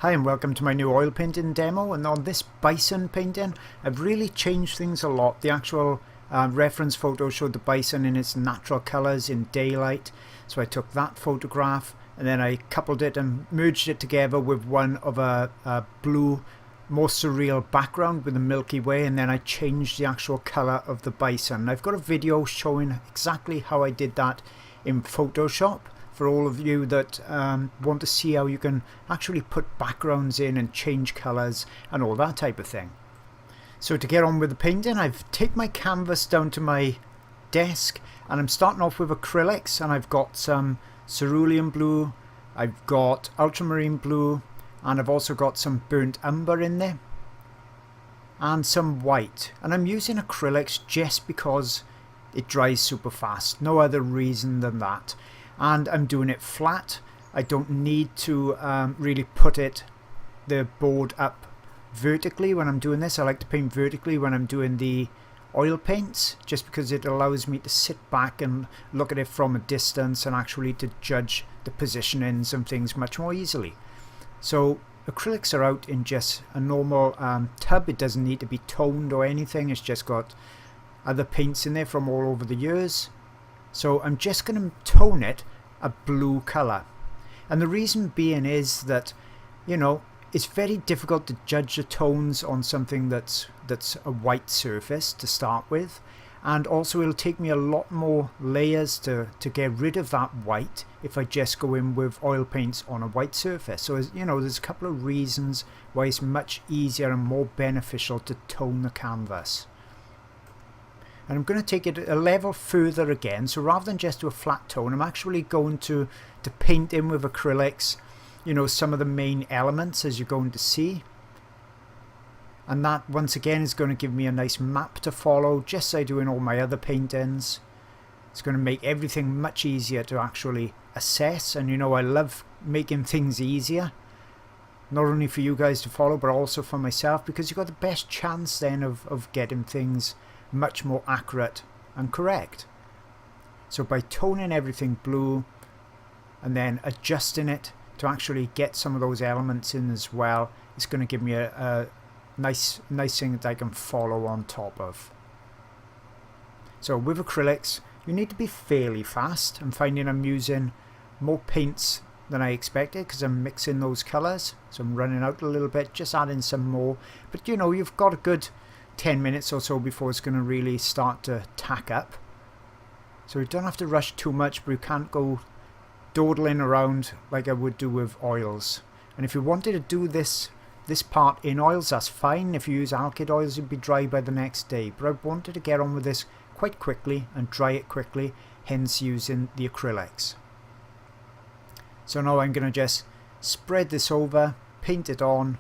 Hi and welcome to my new oil painting demo, and on this bison painting I've really changed things a lot. The actual reference photo showed the bison in its natural colours in daylight, so I took that photograph and then I coupled it and merged it together with one of a blue, more surreal background with the Milky Way, and then I changed the actual colour of the bison. I've got a video showing exactly how I did that in Photoshop for all of you that want to see how you can actually put backgrounds in and change colours and all that type of thing. So to get on with the painting, I've taken my canvas down to my desk and I'm starting off with acrylics, and I've got some cerulean blue, I've got ultramarine blue, and I've also got some burnt umber in there and some white, and I'm using acrylics just because it dries super fast, no other reason than that. And I'm doing it flat. I don't need to really put the board up vertically when I'm doing this. I like to paint vertically when I'm doing the oil paints, just because it allows me to sit back and look at it from a distance and actually to judge the positionings and things much more easily. So acrylics are out in just a normal tub. It doesn't need to be toned or anything. It's just got other paints in there from all over the years. So I'm just going to tone it a blue colour. And the reason being is that, you know, it's very difficult to judge the tones on something that's a white surface to start with. And also it'll take me a lot more layers to get rid of that white if I just go in with oil paints on a white surface. So, you know, there's a couple of reasons why it's much easier and more beneficial to tone the canvas. And I'm going to take it a level further again, so rather than just do a flat tone, I'm actually going to paint in with acrylics, you know, some of the main elements, as you're going to see. And that once again is going to give me a nice map to follow, just like I do in all my other paintings. It's going to make everything much easier to actually assess, and you know, I love making things easier, not only for you guys to follow but also for myself, because you've got the best chance then of getting things much more accurate and correct. So by toning everything blue and then adjusting it to actually get some of those elements in as well, it's going to give me a nice thing that I can follow on top of. So with acrylics you need to be fairly fast. I'm finding I'm using more paints than I expected because I'm mixing those colours, so I'm running out a little bit, just adding some more. But you know, you've got a good 10 minutes or so before it's going to really start to tack up. So you don't have to rush too much, but you can't go dawdling around like I would do with oils. And if you wanted to do this part in oils, that's fine. If you use alkyd oils, it'd be dry by the next day. But I wanted to get on with this quite quickly and dry it quickly, hence using the acrylics. So now I'm going to just spread this over, paint it on,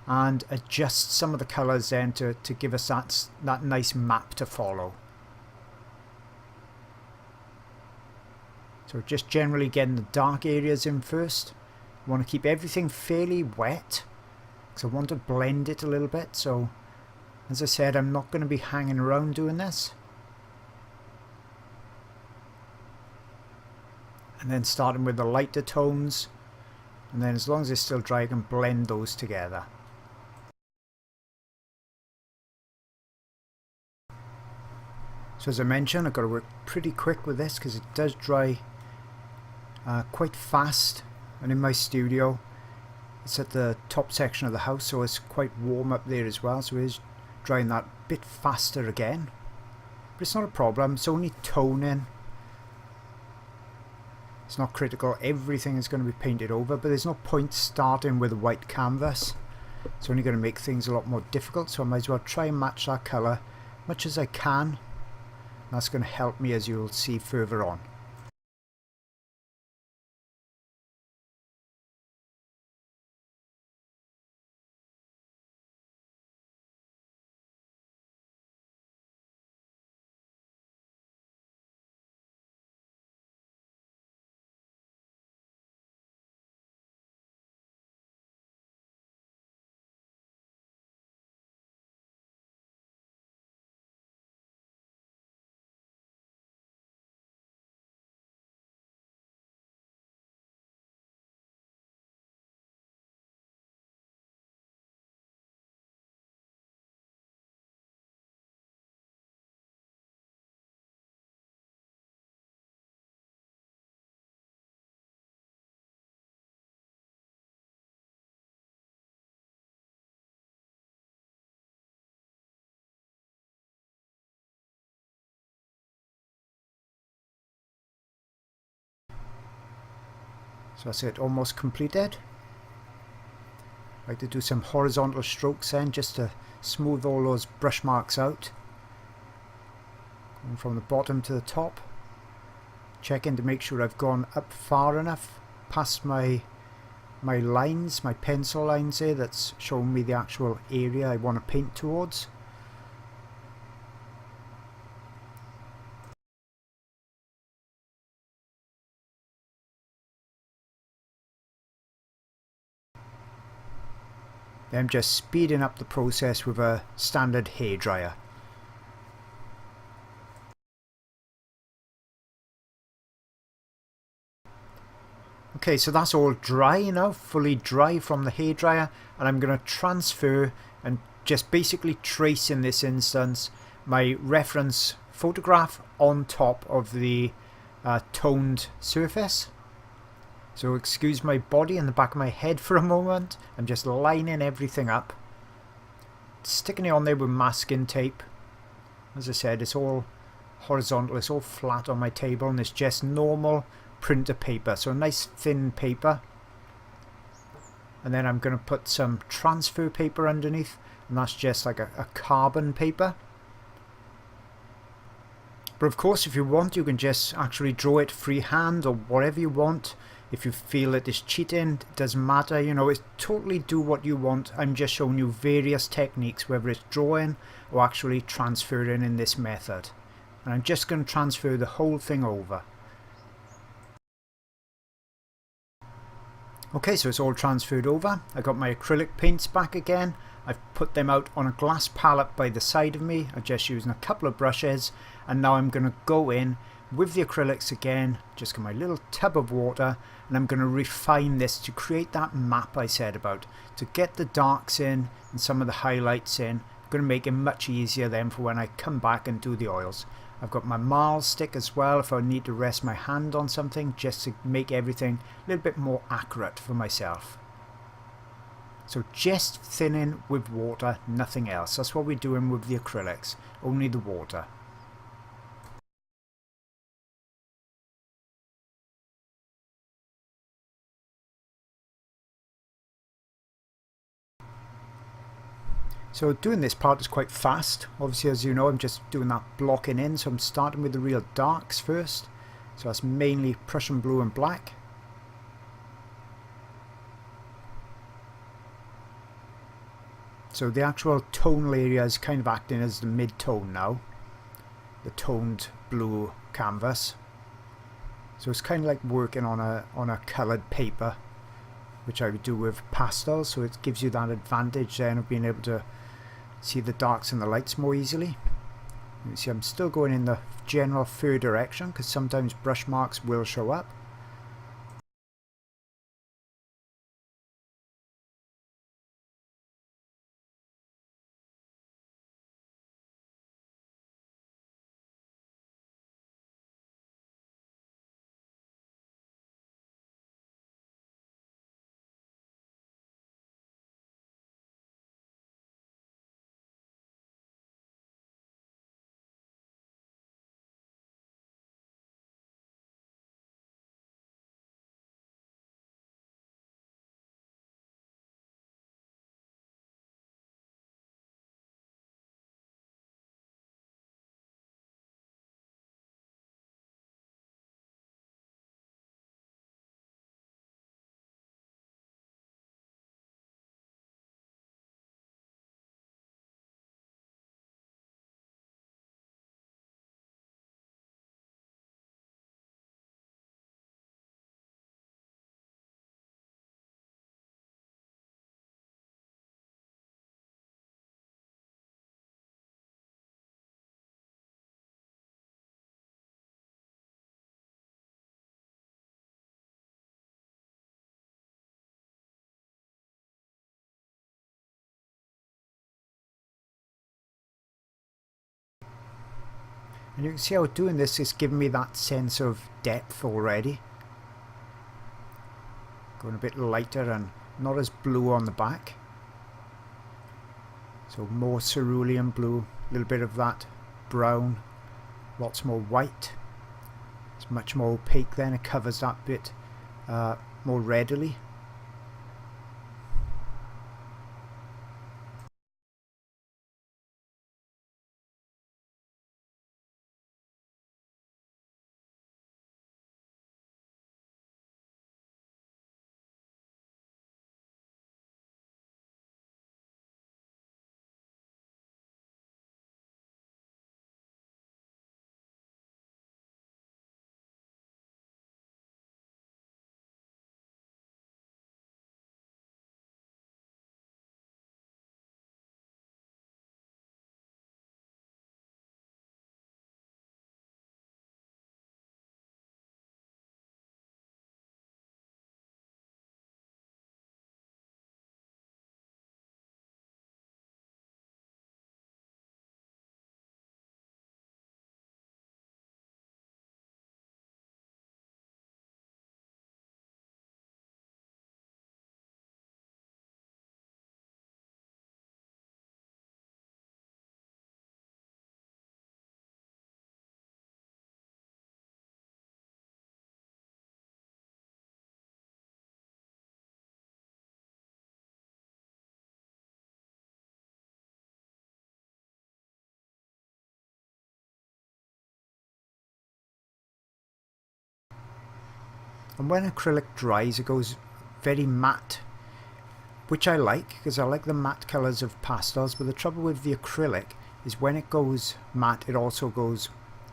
and adjust some of the colours then to give us that nice map to follow. So just generally getting the dark areas in first. I want to keep everything fairly wet because I want to blend it a little bit. So as I said, I'm not going to be hanging around doing this. And then starting with the lighter tones, and then as long as it's still dry I can blend those together. So as I mentioned, I've got to work pretty quick with this because it does dry quite fast. And in my studio, it's at the top section of the house, so it's quite warm up there as well, so it is drying that bit faster again. But it's not a problem, it's only toning. It's not critical, everything is going to be painted over, but there's no point starting with a white canvas. It's only going to make things a lot more difficult, so I might as well try and match that colour much as I can. That's going to help me, as you'll see further on. So that's it, almost completed. I like to do some horizontal strokes then, just to smooth all those brush marks out. Going from the bottom to the top. Checking to make sure I've gone up far enough past my lines, my pencil lines there, that's showing me the actual area I want to paint towards. Then I'm just speeding up the process with a standard hairdryer. Okay, so that's all dry now, fully dry from the hairdryer, and I'm going to transfer and just basically trace in this instance my reference photograph on top of the toned surface. So excuse my body and the back of my head for a moment. I'm just lining everything up, sticking it on there with masking tape. As I said, it's all horizontal, it's all flat on my table, and it's just normal printer paper, so a nice thin paper. And then I'm going to put some transfer paper underneath, and that's just like a carbon paper. But of course, if you want, you can just actually draw it freehand or whatever you want. If you feel it is cheating, it doesn't matter, you know, it's totally do what you want. I'm just showing you various techniques, whether it's drawing or actually transferring in this method. And I'm just going to transfer the whole thing over. Okay, so it's all transferred over. I got my acrylic paints back again. I've put them out on a glass palette by the side of me. I'm just using a couple of brushes, and now I'm going to go in with the acrylics again, just get my little tub of water, and I'm going to refine this to create that map I said about, to get the darks in and some of the highlights in. I'm going to make it much easier then for when I come back and do the oils. I've got my marl stick as well if I need to rest my hand on something, just to make everything a little bit more accurate for myself. So just thinning with water, nothing else. That's what we're doing with the acrylics, only the water. So doing this part is quite fast. Obviously, as you know, I'm just doing that blocking in, so I'm starting with the real darks first. So that's mainly Prussian blue and black. So the actual tonal area is kind of acting as the mid-tone now, the toned blue canvas. So it's kind of like working on a coloured paper, which I would do with pastels, so it gives you that advantage then of being able to see the darks and the lights more easily. You see I'm still going in the general fur direction because sometimes brush marks will show up. And you can see how doing this is giving me that sense of depth already. Going a bit lighter and not as blue on the back. So more cerulean blue, a little bit of that brown, lots more white. It's much more opaque then, it covers that bit more readily. And when acrylic dries, it goes very matte, which I like because I like the matte colours of pastels. But the trouble with the acrylic is when it goes matte, it also goes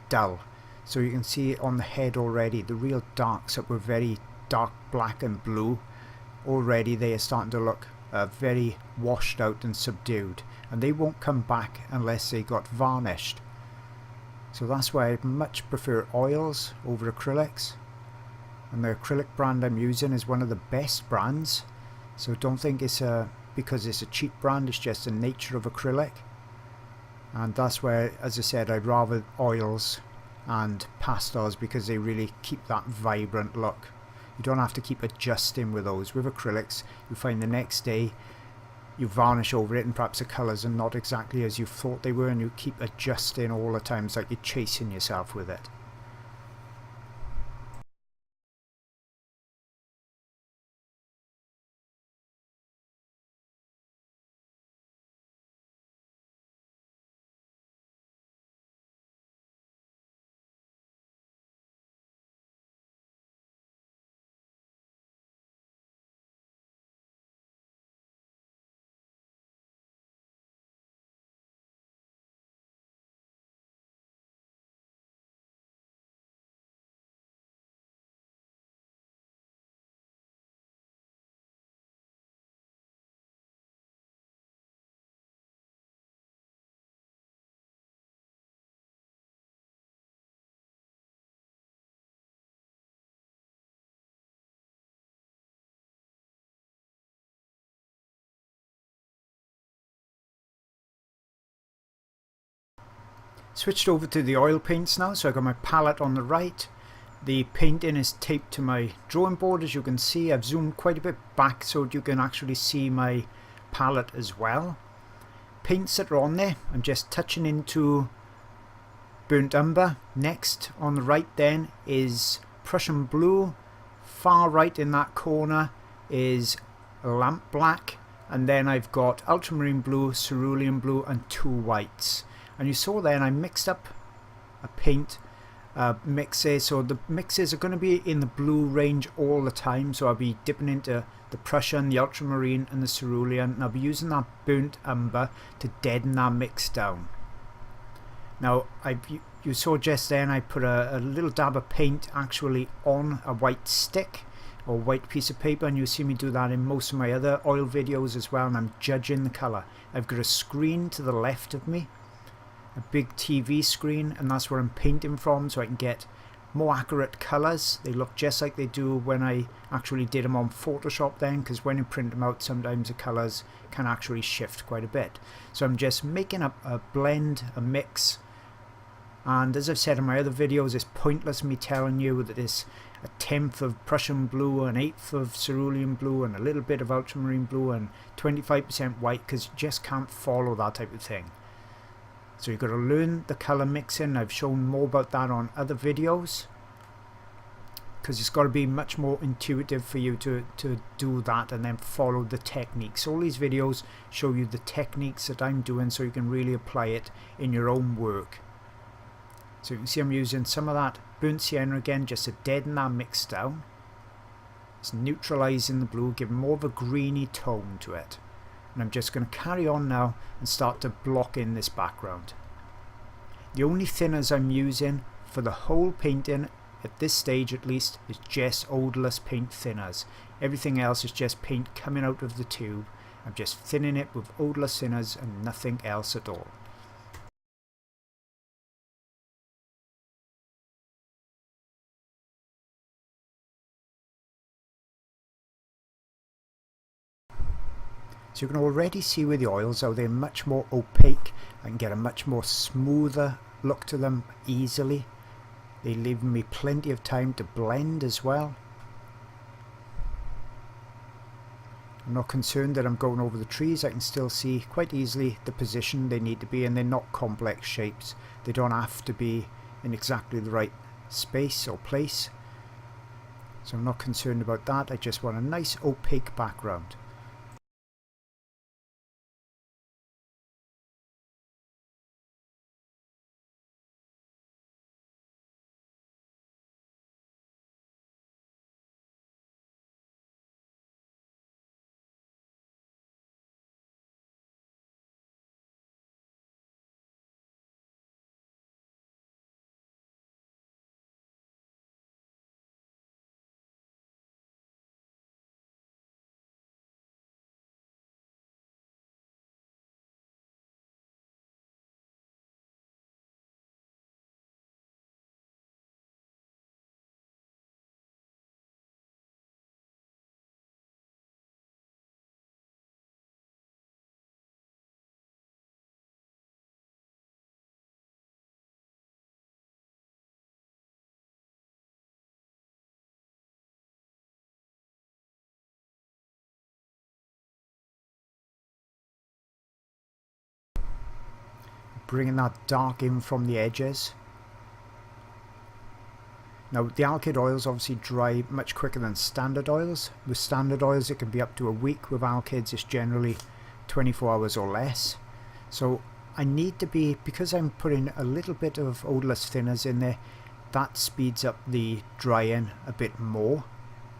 dull. So you can see on the head already, the real darks that were very dark black and blue, already they are starting to look very washed out and subdued, and they won't come back unless they got varnished. So that's why I much prefer oils over acrylics. And the acrylic brand I'm using is one of the best brands, so don't think it's because it's a cheap brand, it's just the nature of acrylic. And that's where, as I said, I'd rather oils and pastels because they really keep that vibrant look. You don't have to keep adjusting with those. With acrylics, you find the next day you varnish over it and perhaps the colours are not exactly as you thought they were, and you keep adjusting all the time. It's like you're chasing yourself with it. Switched over to the oil paints now, so I've got my palette on the right. The painting is taped to my drawing board, as you can see. I've zoomed quite a bit back so you can actually see my palette as well. Paints that are on there, I'm just touching into burnt umber. Next on the right then is Prussian blue. Far right in that corner is lamp black, and then I've got ultramarine blue, cerulean blue and two whites. And you saw then I mixed up a paint mixes, so the mixes are going to be in the blue range all the time, so I'll be dipping into the Prussian, the ultramarine and the cerulean, and I'll be using that burnt umber to deaden that mix down. Now you saw just then I put a little dab of paint actually on a white stick or white piece of paper, and you'll see me do that in most of my other oil videos as well, and I'm judging the colour. I've got a screen to the left of me, a big TV screen, and that's where I'm painting from, so I can get more accurate colours. They look just like they do when I actually did them on Photoshop then, because when you print them out sometimes the colours can actually shift quite a bit. So I'm just making up a blend, a mix, and as I've said in my other videos, it's pointless me telling you that it's a 1/10 of Prussian blue, an 1/8 of cerulean blue and a little bit of ultramarine blue and 25% white, because you just can't follow that type of thing. So you've got to learn the colour mixing. I've shown more about that on other videos. because it's got to be much more intuitive for you to do that and then follow the techniques. All these videos show you the techniques that I'm doing so you can really apply it in your own work. So you can see I'm using some of that burnt sienna again just to deaden that mix down. It's neutralising the blue, giving more of a greeny tone to it. And I'm just going to carry on now and start to block in this background. The only thinners I'm using for the whole painting at this stage at least is just odourless paint thinners. Everything else is just paint coming out of the tube. I'm just thinning it with odourless thinners and nothing else at all. So you can already see with the oils how they're much more opaque. I can get a much more smoother look to them easily. They leave me plenty of time to blend as well. I'm not concerned that I'm going over the trees. I can still see quite easily the position they need to be, and they're not complex shapes. They don't have to be in exactly the right space or place. So I'm not concerned about that. I just want a nice opaque background. Bringing that dark in from the edges. Now the alkyd oils obviously dry much quicker than standard oils. With standard oils it can be up to a week. With alkyds it's generally 24 hours or less. So I need to be, because I'm putting a little bit of odourless thinners in there, that speeds up the drying a bit more.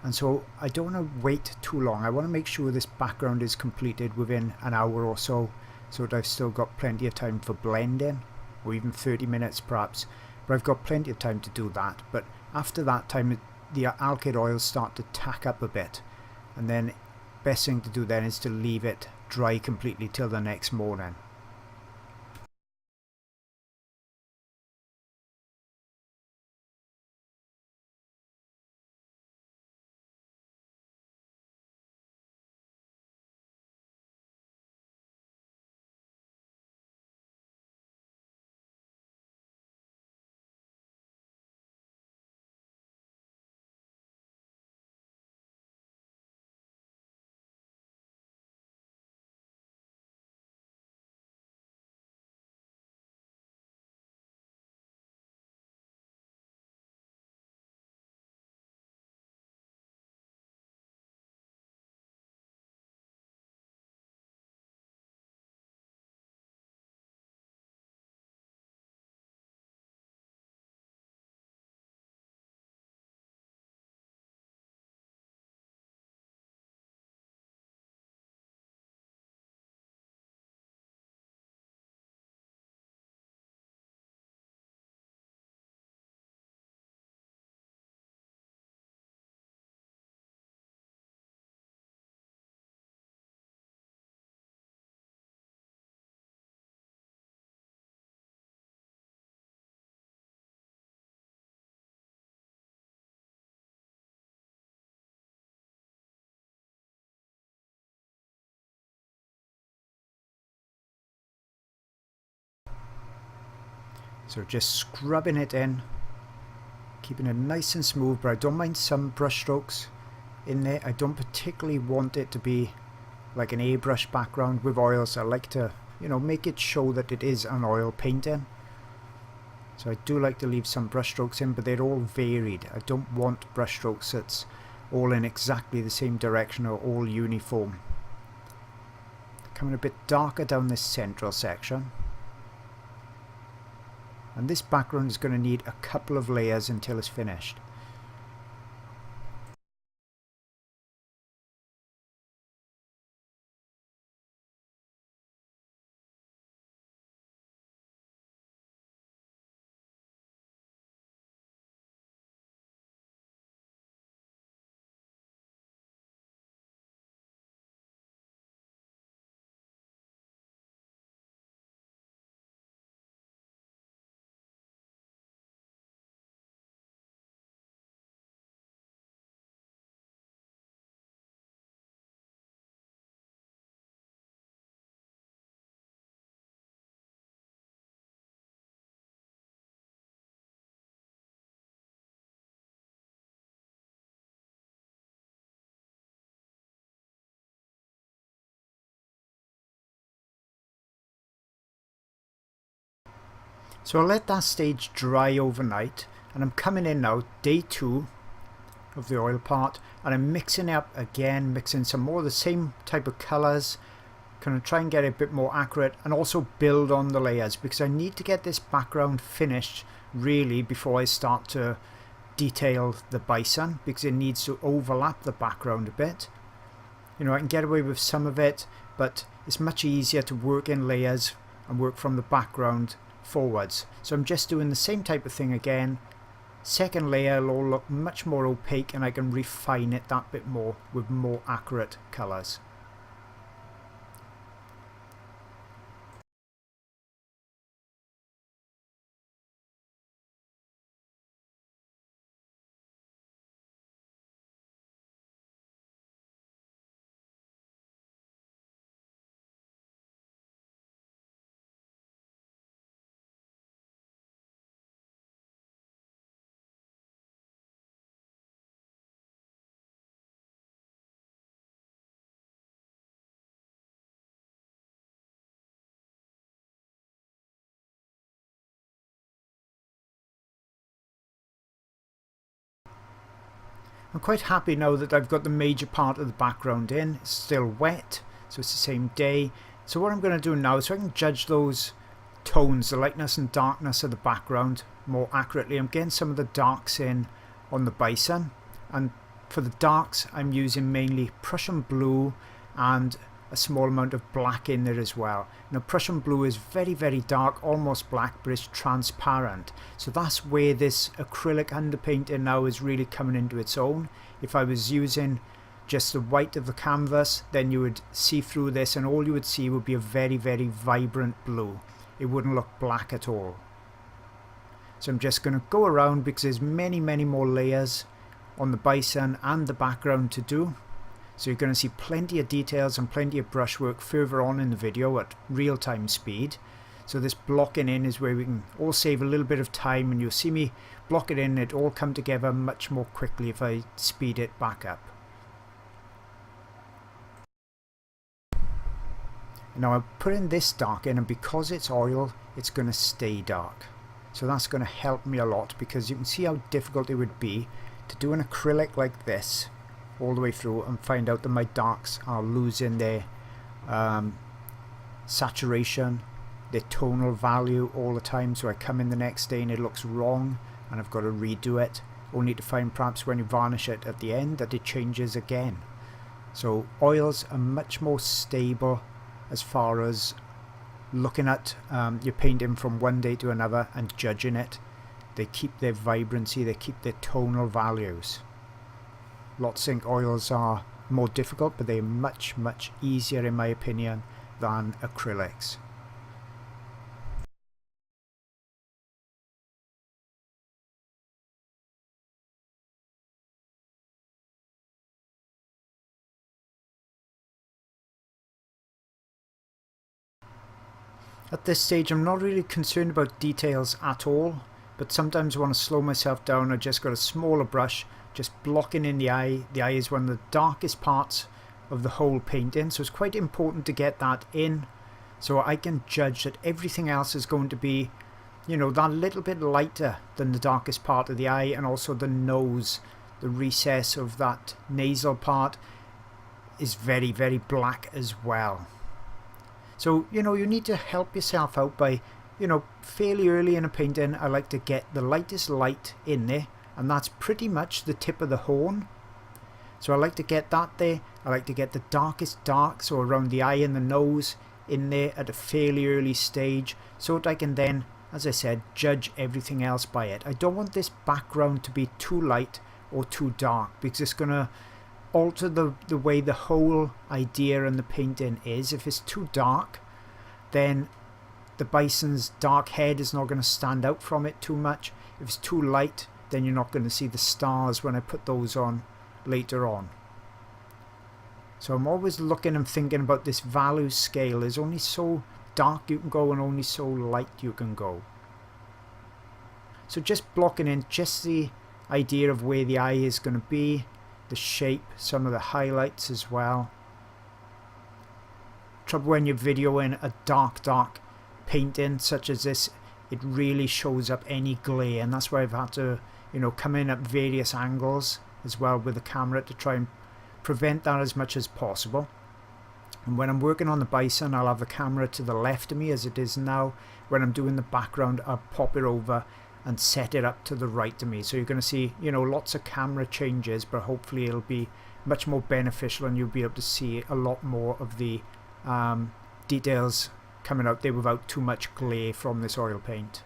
And so I don't want to wait too long. I want to make sure this background is completed within an hour or so, so that I've still got plenty of time for blending, or even 30 minutes perhaps. But I've got plenty of time to do that. But after that time, the alkyd oils start to tack up a bit. And then best thing to do then is to leave it dry completely till the next morning. So just scrubbing it in, keeping it nice and smooth, but I don't mind some brush strokes in there. I don't particularly want it to be like an airbrush background with oils. I like to, make it show that it is an oil painting. So I do like to leave some brush strokes in, but they're all varied. I don't want brush strokes that's all in exactly the same direction or all uniform. Coming a bit darker down this central section. And this background is going to need a couple of layers until it's finished. So I'll let that stage dry overnight, and I'm coming in now, day 2 of the oil part, and I'm mixing it up again, mixing some more of the same type of colours, kind of try and get it a bit more accurate, and also build on the layers, because I need to get this background finished really before I start to detail the bison, because it needs to overlap the background a bit. You know, I can get away with some of it, but it's much easier to work in layers and work from the background forwards. So I'm just doing the same type of thing again. Second layer will all look much more opaque, and I can refine it that bit more with more accurate colours. I'm quite happy now that I've got the major part of the background in. It's still wet, so it's the same day. So what I'm going to do now is so I can judge those tones, the lightness and darkness of the background more accurately. I'm getting some of the darks in on the bison, and for the darks I'm using mainly Prussian blue and a small amount of black in there as well. Now Prussian blue is very, very dark, almost black, but it's transparent. So that's where this acrylic underpainting now is really coming into its own. If I was using just the white of the canvas, then you would see through this and all you would see would be a very, very vibrant blue. It wouldn't look black at all. So I'm just going to go around because there's many, many more layers on the bison and the background to do. So you're going to see plenty of details and plenty of brushwork further on in the video at real-time speed. So this blocking in is where we can all save a little bit of time, and you'll see me block it in. It all come together much more quickly if I speed it back up. Now I'm putting this dark in, and because it's oil, it's going to stay dark. So that's going to help me a lot, because you can see how difficult it would be to do an acrylic like this all the way through and find out that my darks are losing their saturation, their tonal value all the time. So I come in the next day and it looks wrong and I've got to redo it, only to find perhaps when you varnish it at the end that it changes again. So oils are much more stable as far as looking at your painting from one day to another and judging it. They keep their vibrancy, they keep their tonal values. Lot sync oils are more difficult, but they're much, much easier in my opinion than acrylics. At this stage I'm not really concerned about details at all, but sometimes I want to slow myself down. I just got a smaller brush, just blocking in the eye. The eye is one of the darkest parts of the whole painting, so it's quite important to get that in so I can judge that everything else is going to be you know, that little bit lighter than the darkest part of the eye, and also the nose, the recess of that nasal part is very, very black as well. So, you know, you need to help yourself out by, you know, fairly early in a painting, I like to get the lightest light in there, and that's pretty much the tip of the horn. So I like to get that there. I like to get the darkest dark, so around the eye and the nose, in there at a fairly early stage, so that I can then, as I said, judge everything else by it. I don't want this background to be too light or too dark, because it's going to alter the way the whole idea and the painting is. If it's too dark, then the bison's dark head is not going to stand out from it too much. If it's too light, then you're not going to see the stars when I put those on later on. So I'm always looking and thinking about this value scale. There's only so dark you can go and only so light you can go. So just blocking in just the idea of where the eye is going to be, the shape, some of the highlights as well. Trouble when you're videoing a dark painting such as this, it really shows up any glare, and that's why I've had to, you know, come in at various angles as well with the camera to try and prevent that as much as possible. And when I'm working on the bison, I'll have the camera to the left of me as it is now. When I'm doing the background, I'll pop it over and set it up to the right of me. So you're going to see, you know, lots of camera changes, but hopefully it'll be much more beneficial and you'll be able to see a lot more of the details coming out there without too much glare from this oil paint.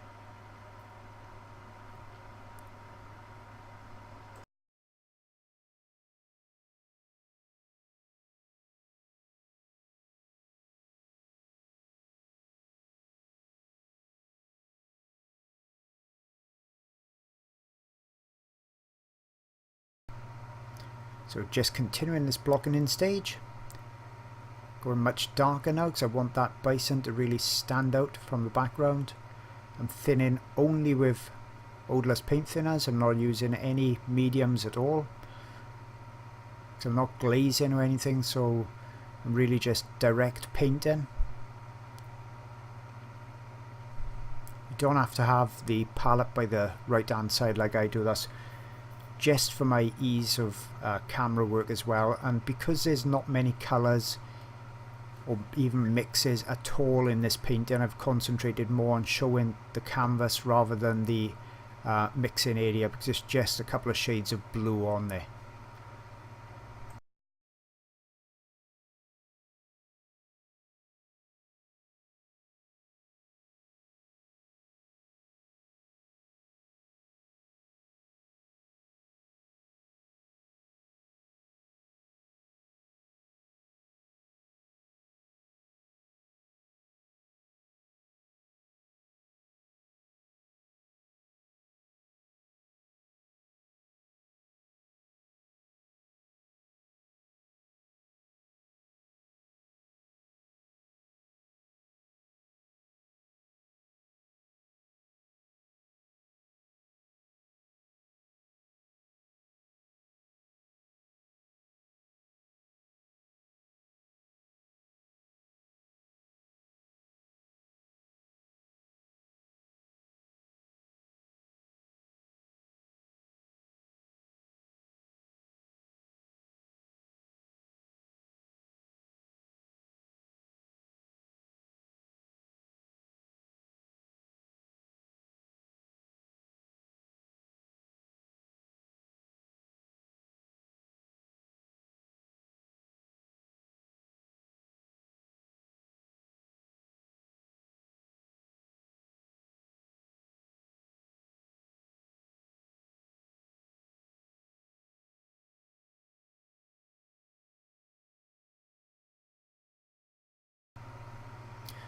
So just continuing this blocking in stage, going much darker now because I want that bison to really stand out from the background. I'm thinning only with odorless paint thinners. I'm not using any mediums at all, so I'm not glazing or anything, so I'm really just direct painting. You don't have to have the palette by the right hand side like I do. That's just for my ease of camera work as well, and because there's not many colours or even mixes at all in this painting, I've concentrated more on showing the canvas rather than the mixing area, because it's just a couple of shades of blue on there.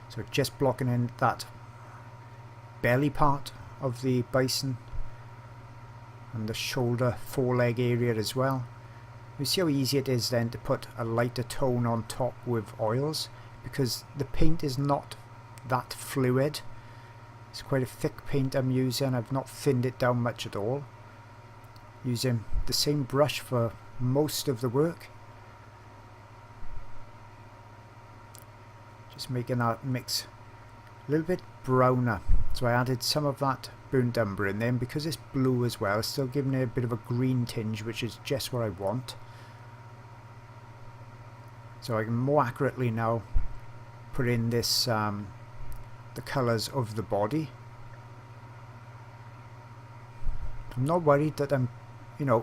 So just blocking in that belly part of the bison and the shoulder foreleg area as well. You see how easy it is then to put a lighter tone on top with oils, because the paint is not that fluid. It's quite a thick paint I'm using. I've not thinned it down much at all. Using the same brush for most of the work. Just making that mix a little bit browner. So I added some of that burnt umber in there, and because it's blue as well, it's still giving it a bit of a green tinge, which is just what I want. So I can more accurately now put in this the colours of the body. I'm not worried that I'm, you know,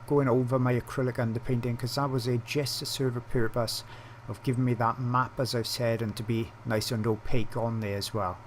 going over my acrylic underpainting, because that was just to serve a purpose of giving me that map, as I've said, and to be nice and opaque on there as well.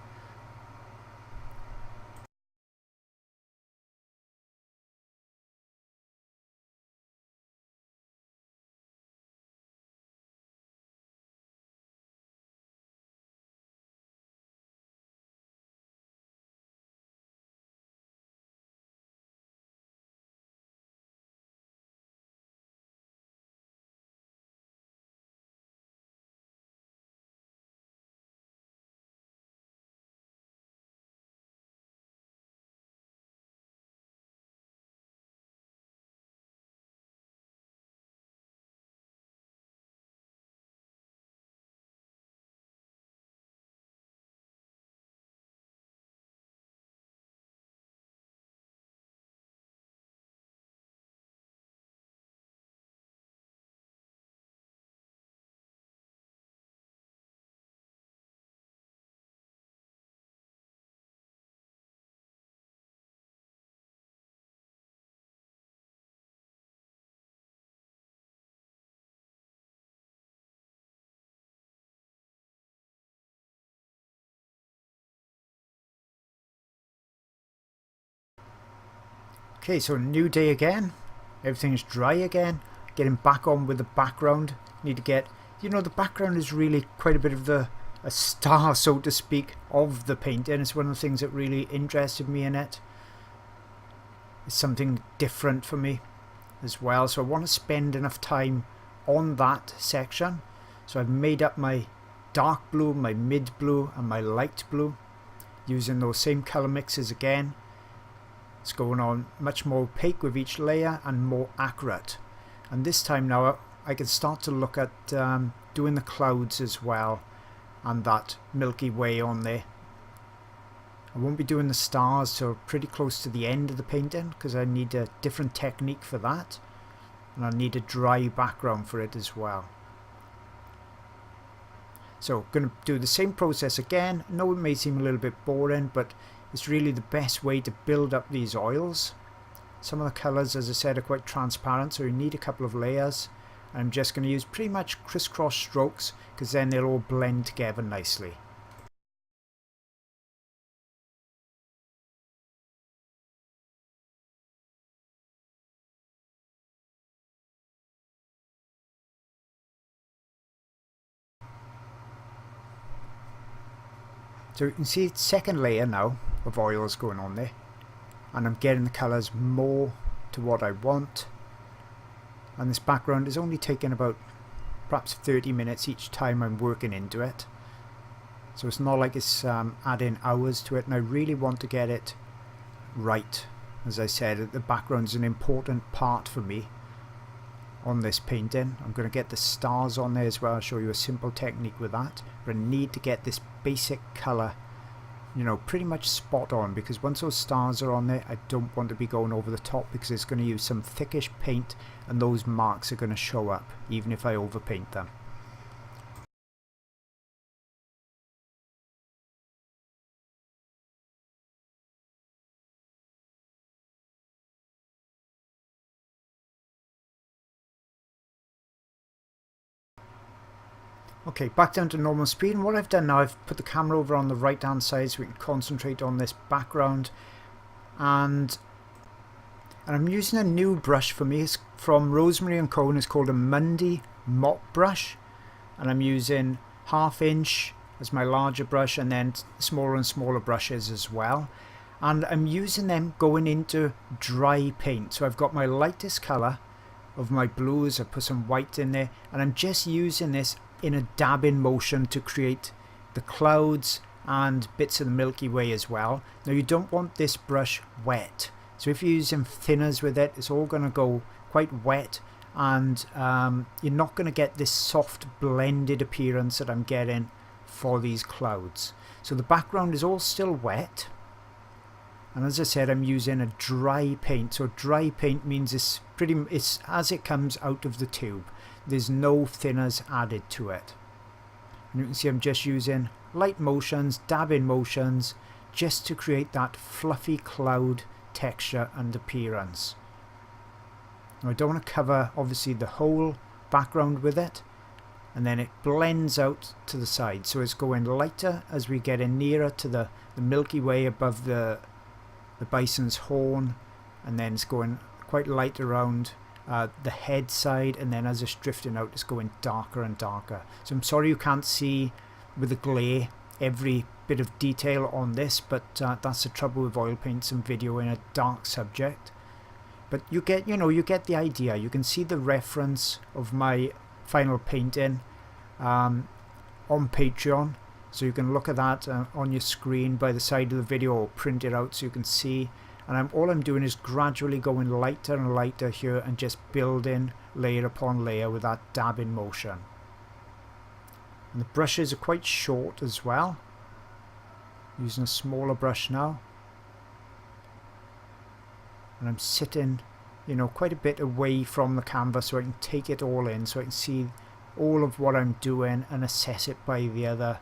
Okay, so new day again. Everything's dry again. Getting back on with the background. Need to get, you know, the background is really quite a bit of a star, so to speak, of the painting. It's one of the things that really interested me in it. It's something different for me as well. So I want to spend enough time on that section. So I've made up my dark blue, my mid blue, and my light blue, using those same colour mixes again. It's going on much more opaque with each layer and more accurate. And this time now I can start to look at doing the clouds as well, and that Milky Way on there. I won't be doing the stars till pretty close to the end of the painting, because I need a different technique for that, and I need a dry background for it as well. So going to do the same process again. I know it may seem a little bit boring, but it's really the best way to build up these oils. Some of the colours, as I said, are quite transparent, so you need a couple of layers. I'm just going to use pretty much crisscross strokes, because then they'll all blend together nicely. So you can see it's second layer now of oils going on there, and I'm getting the colours more to what I want. And this background is only taking about perhaps 30 minutes each time I'm working into it, so it's not like it's adding hours to it, and I really want to get it right. As I said, the background is an important part for me on this painting. I'm going to get the stars on there as well. I'll show you a simple technique with that, but I need to get this basic colour, you know, pretty much spot on, because once those stars are on there, I don't want to be going over the top, because it's going to use some thickish paint and those marks are going to show up even if I overpaint them. Okay, back down to normal speed, and what I've done now, I've put the camera over on the right hand side so we can concentrate on this background, and I'm using a new brush for me. It's from Rosemary & Co, and it's called a Mundy mop brush, and I'm using 1/2 inch as my larger brush, and then smaller and smaller brushes as well, and I'm using them going into dry paint. So I've got my lightest colour of my blues, I put some white in there, and I'm just using this in a dabbing motion to create the clouds and bits of the Milky Way as well. Now you don't want this brush wet, so if you're using thinners with it, it's all going to go quite wet, and you're not going to get this soft blended appearance that I'm getting for these clouds. So the background is all still wet, and as I said, I'm using a dry paint. So dry paint means it's as it comes out of the tube. There's no thinners added to it. And you can see I'm just using light motions, dabbing motions, just to create that fluffy cloud texture and appearance. Now I don't want to cover obviously the whole background with it, and then it blends out to the side, so it's going lighter as we get in nearer to the Milky Way above the bison's horn, and then it's going quite light around the head side, and then as it's drifting out it's going darker and darker. So I'm sorry you can't see with the glare every bit of detail on this, but that's the trouble with oil paints and video in a dark subject. But you get the idea. You can see the reference of my final painting on Patreon, so you can look at that on your screen by the side of the video, or print it out so you can see. And all I'm doing is gradually going lighter and lighter here, and just building layer upon layer with that dabbing motion. And the brushes are quite short as well, using a smaller brush now. And I'm sitting, quite a bit away from the canvas so I can take it all in, so I can see all of what I'm doing and assess it by the other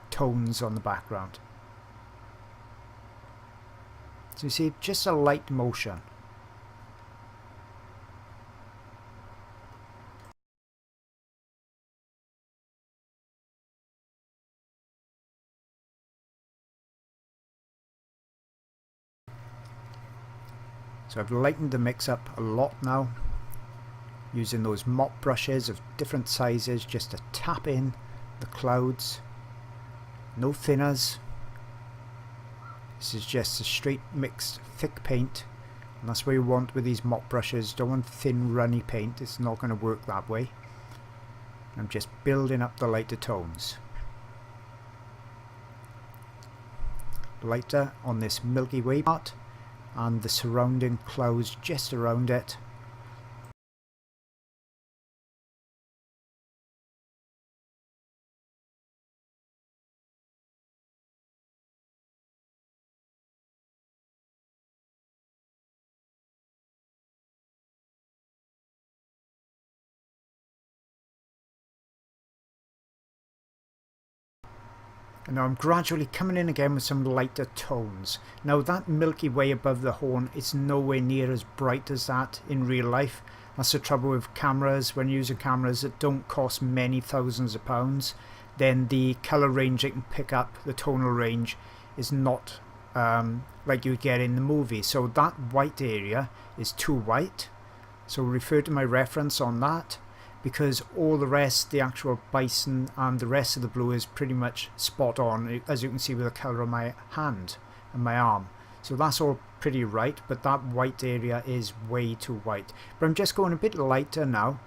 tones on the background. So you see, just a light motion. So I've lightened the mix up a lot now, using those mop brushes of different sizes just to tap in the clouds. No thinners. This is just a straight mixed thick paint, and that's what you want with these mop brushes. Don't want thin runny paint, it's not going to work that way. I'm just building up the lighter tones. Lighter on this Milky Way part, and the surrounding clouds just around it. And now I'm gradually coming in again with some lighter tones. Now that Milky Way above the horn is nowhere near as bright as that in real life. That's the trouble with cameras. When using cameras that don't cost many thousands of pounds, then the colour range it can pick up, the tonal range, is not like you get in the movie. So that white area is too white. So refer to my reference on that, because all the rest, the actual bison and the rest of the blue, is pretty much spot on, as you can see with the colour of my hand and my arm. So that's all pretty right, but that white area is way too white. But I'm just going a bit lighter now,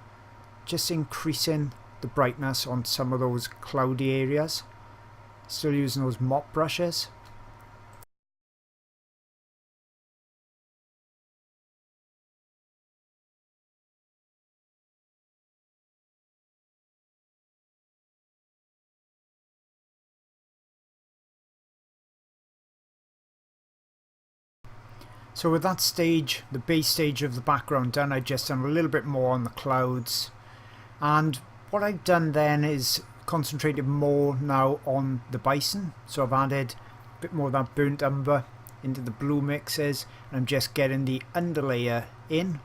just increasing the brightness on some of those cloudy areas. Still using those mop brushes. So with that stage, the base stage of the background done, I just done a little bit more on the clouds. And what I've done then is concentrated more now on the bison. So I've added a bit more of that burnt umber into the blue mixes, and I'm just getting the underlayer in.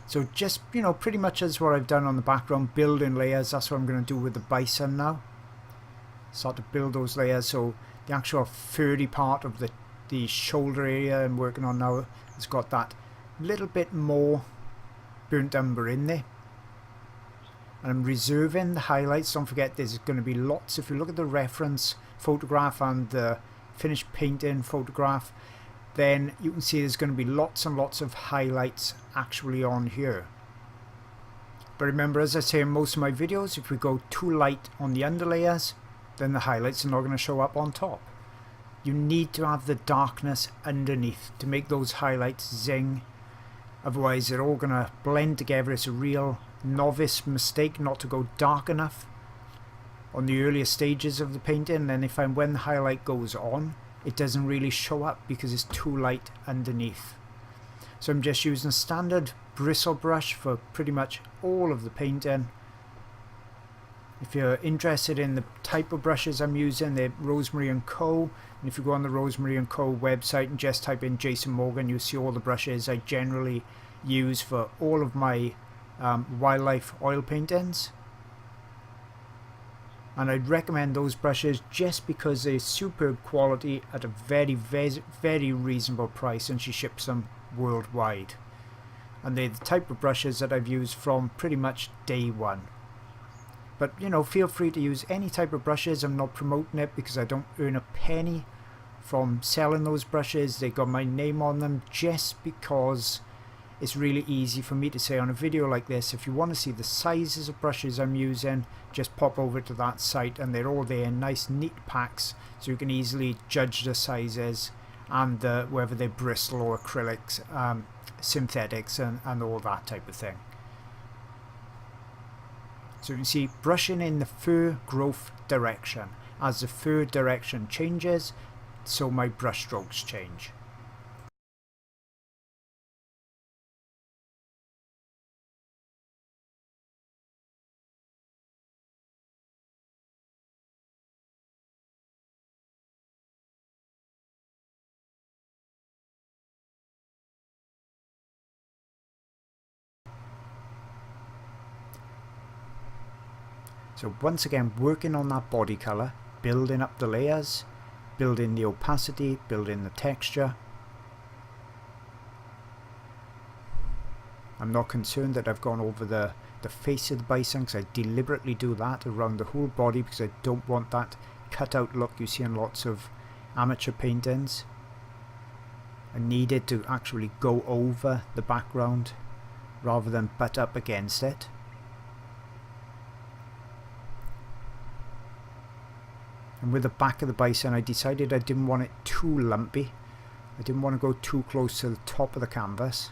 So just, pretty much as what I've done on the background, building layers. That's what I'm going to do with the bison now. Start to build those layers, so the actual furry part of the shoulder area I'm working on now has got that little bit more burnt umber in there. And I'm reserving the highlights. Don't forget there's going to be lots. If you look at the reference photograph and the finished painting photograph, then you can see there's going to be lots and lots of highlights actually on here. But remember, as I say in most of my videos, if we go too light on the underlayers, then the highlights are not going to show up on top. You need to have the darkness underneath to make those highlights zing. Otherwise they're all going to blend together. It's a real novice mistake not to go dark enough. on the earlier stages of the painting, and then if when the highlight goes on, it doesn't really show up because it's too light underneath. So I'm just using a standard bristle brush for pretty much all of the painting. If you're interested in the type of brushes I'm using, they're Rosemary & Co. And if you go on the Rosemary & Co. website and just type in Jason Morgan, you'll see all the brushes I generally use for all of my wildlife oil paintings. And I'd recommend those brushes just because they're superb quality at a very, very, very reasonable price, and she ships them worldwide. And they're the type of brushes that I've used from pretty much day one. But, you know, feel free to use any type of brushes. I'm not promoting it because I don't earn a penny from selling those brushes. They got my name on them just because it's really easy for me to say on a video like this, if you want to see the sizes of brushes I'm using, just pop over to that site and they're all there in nice neat packs, so you can easily judge the sizes and whether they're bristle or acrylics, synthetics and all that type of thing. So you can see brushing in the fur growth direction. As the fur direction changes, so my brush strokes change. So once again, working on that body colour, building up the layers, building the opacity, building the texture. I'm not concerned that I've gone over the face of the bison, because I deliberately do that around the whole body because I don't want that cut out look you see in lots of amateur paintings. I need it to actually go over the background rather than butt up against it. And with the back of the bison, I decided I didn't want it too lumpy. I didn't want to go too close to the top of the canvas.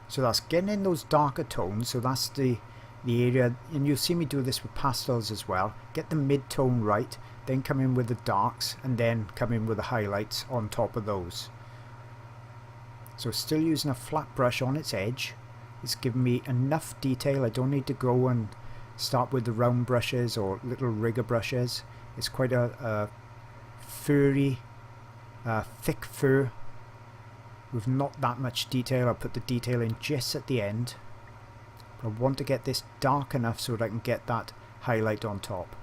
So that's getting in those darker tones, so that's the area, and you'll see me do this with pastels as well. Get the mid-tone right, then come in with the darks, and then come in with the highlights on top of those. So still using a flat brush on its edge. It's giving me enough detail. I don't need to go and start with the round brushes or little rigger brushes. It's quite a furry, thick fur with not that much detail. I'll put the detail in just at the end. But I want to get this dark enough so that I can get that highlight on top.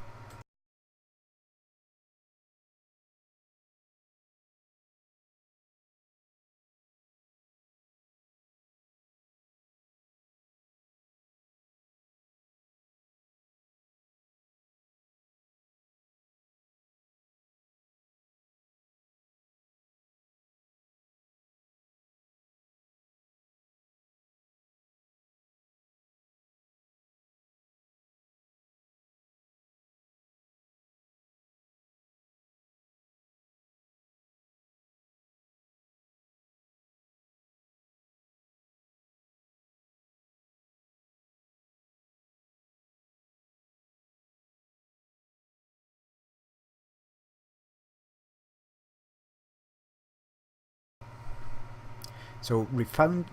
So refined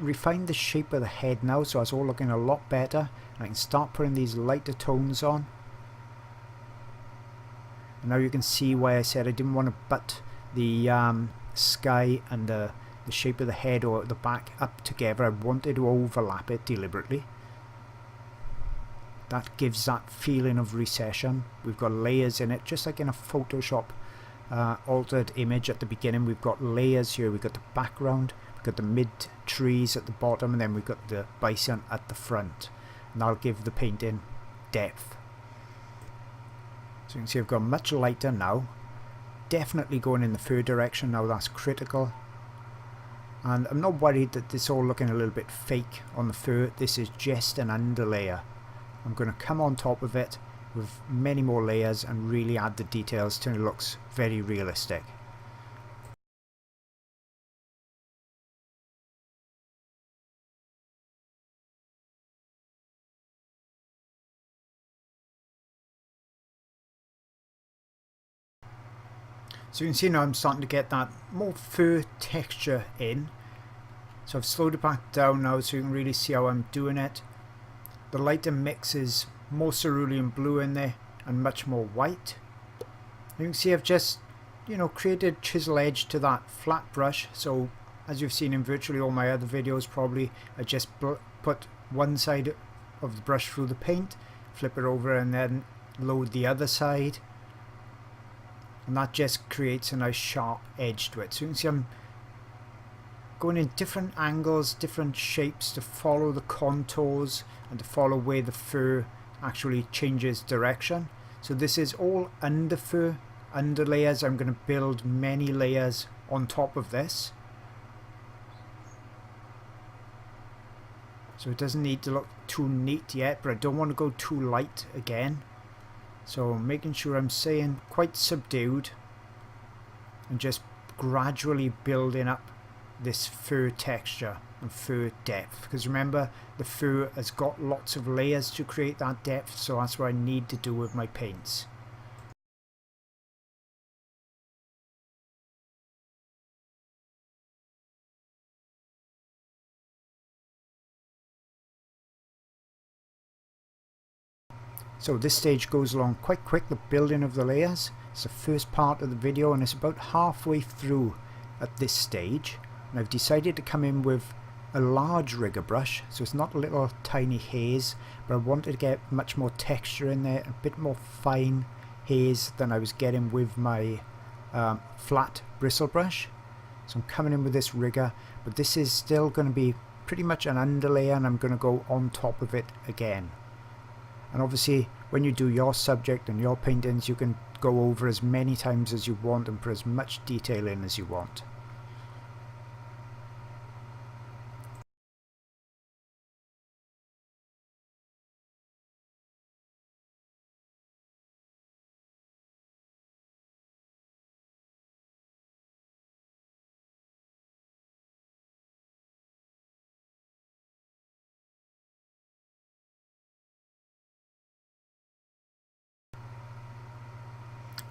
the shape of the head now, so it's all looking a lot better. I can start putting these lighter tones on. And now you can see why I said I didn't want to butt the sky and the shape of the head or the back up together. I wanted to overlap it deliberately. that gives that feeling of recession. We've got layers in it, just like in a Photoshop altered image at the beginning. We've got layers here. We've got the background, we've got the mid trees at the bottom, and then we've got the bison at the front, and that'll give the painting depth. So you can see I've got much lighter now, definitely going in the fur direction now. That's critical, and I'm not worried that it's all looking a little bit fake on the fur. This is just an underlayer. I'm going to come on top of it with many more layers and really add the details till it looks very realistic. So you can see now I'm starting to get that more fur texture in. So I've slowed it back down now so you can really see how I'm doing it. The lighter mix is more cerulean blue in there and much more white. You can see I've just, created chisel edge to that flat brush. So as you've seen in virtually all my other videos probably, I just put one side of the brush through the paint, flip it over and then load the other side. And that just creates a nice sharp edge to it. So you can see I'm going in different angles, different shapes to follow the contours and to follow where the fur actually changes direction. So this is all under fur, under layers. I'm going to build many layers on top of this. So it doesn't need to look too neat yet, but I don't want to go too light again. So making sure I'm staying quite subdued and just gradually building up this fur texture and fur depth, because remember the fur has got lots of layers to create that depth, so that's what I need to do with my paints. So this stage goes along quite quick, the building of the layers. It's the first part of the video and it's about halfway through at this stage. And I've decided to come in with a large rigger brush, so it's not a little tiny haze, but I wanted to get much more texture in there, a bit more fine haze than I was getting with my flat bristle brush. So I'm coming in with this rigger, but this is still going to be pretty much an underlayer and I'm going to go on top of it again. And obviously when you do your subject and your paintings, you can go over as many times as you want and put as much detail in as you want.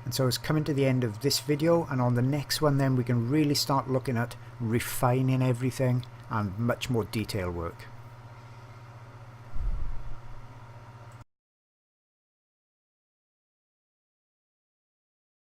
And so it's coming to the end of this video, and on the next one then we can really start looking at refining everything and much more detail work.